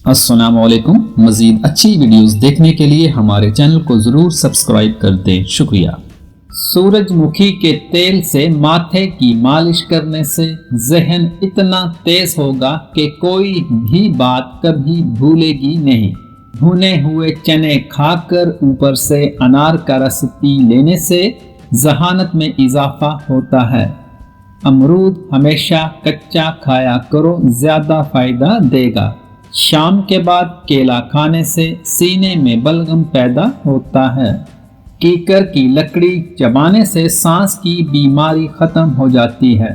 السلام علیکم۔ مزید اچھی ویڈیوز دیکھنے کے لیے ہمارے چینل کو ضرور سبسکرائب کر دیں، شکریہ۔ سورج مکھی کے تیل سے ماتھے کی مالش کرنے سے ذہن اتنا تیز ہوگا کہ کوئی بھی بات کبھی بھولے گی نہیں۔ بھنے ہوئے چنے کھا کر اوپر سے انار کا رس پی لینے سے ذہانت میں اضافہ ہوتا ہے۔ امرود ہمیشہ کچا کھایا کرو، زیادہ فائدہ دے گا۔ شام کے بعد کیلا کھانے سے سینے میں بلغم پیدا ہوتا ہے۔ کیکر کی لکڑی چبانے سے سانس کی بیماری ختم ہو جاتی ہے۔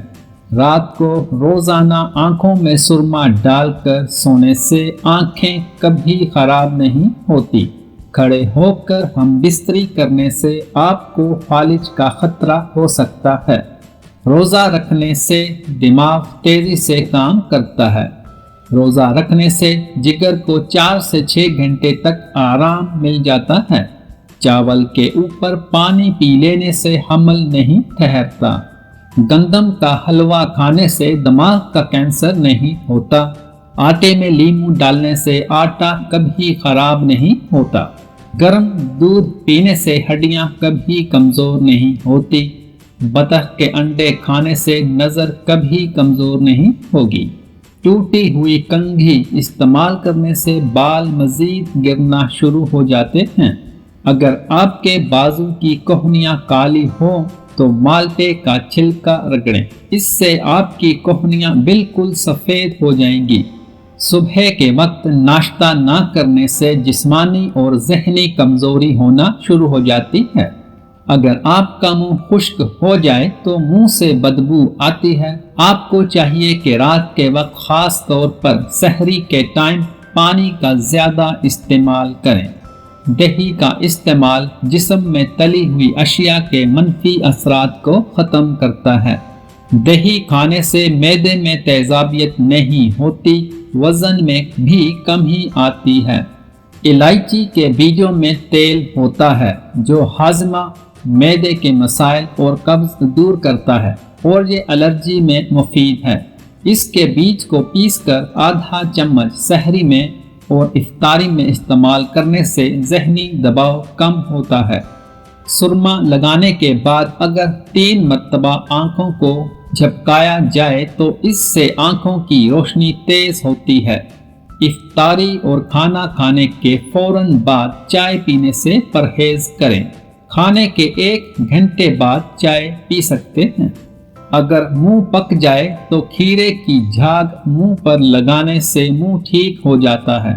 رات کو روزانہ آنکھوں میں سرما ڈال کر سونے سے آنکھیں کبھی خراب نہیں ہوتی۔ کھڑے ہو کر ہم بستری کرنے سے آپ کو فالج کا خطرہ ہو سکتا ہے۔ روزہ رکھنے سے دماغ تیزی سے کام کرتا ہے۔ روزہ رکھنے سے جگر کو 4 سے 6 گھنٹے تک آرام مل جاتا ہے۔ چاول کے اوپر پانی پی لینے سے حمل نہیں ٹھہرتا۔ گندم کا حلوہ کھانے سے دماغ کا کینسر نہیں ہوتا۔ آٹے میں لیموں ڈالنے سے آٹا کبھی خراب نہیں ہوتا۔ گرم دودھ پینے سے ہڈیاں کبھی کمزور نہیں ہوتی۔ بطخ کے انڈے کھانے سے نظر کبھی کمزور نہیں ہوگی۔ ٹوٹی ہوئی کنگھی استعمال کرنے سے بال مزید گرنا شروع ہو جاتے ہیں۔ اگر آپ کے بازو کی کوہنیاں کالی ہوں تو مالٹے کا چھلکا رگڑیں، اس سے آپ کی کوہنیاں بالکل سفید ہو جائیں گی۔ صبح کے وقت ناشتہ نہ کرنے سے جسمانی اور ذہنی کمزوری ہونا شروع ہو جاتی ہے۔ اگر آپ کا منہ خشک ہو جائے تو منہ سے بدبو آتی ہے۔ آپ کو چاہیے کہ رات کے وقت خاص طور پر سحری کے ٹائم پانی کا زیادہ استعمال کریں۔ دہی کا استعمال جسم میں تلی ہوئی اشیاء کے منفی اثرات کو ختم کرتا ہے۔ دہی کھانے سے معدے میں تیزابیت نہیں ہوتی، وزن میں بھی کمی آتی ہے۔ الائچی کے بیجوں میں تیل ہوتا ہے جو ہاضمہ، معدے کے مسائل اور قبض دور کرتا ہے اور یہ الرجی میں مفید ہے۔ اس کے بیج کو پیس کر آدھا چمچ سحری میں اور افطاری میں استعمال کرنے سے ذہنی دباؤ کم ہوتا ہے۔ سرما لگانے کے بعد اگر 3 مرتبہ آنکھوں کو جھپکایا جائے تو اس سے آنکھوں کی روشنی تیز ہوتی ہے۔ افطاری اور کھانا کھانے کے فوراً بعد چائے پینے سے پرہیز کریں۔ کھانے کے 1 گھنٹے بعد چائے پی سکتے ہیں۔ اگر منہ پک جائے تو کھیرے کی جھاگ منہ پر لگانے سے منہ ٹھیک ہو جاتا ہے۔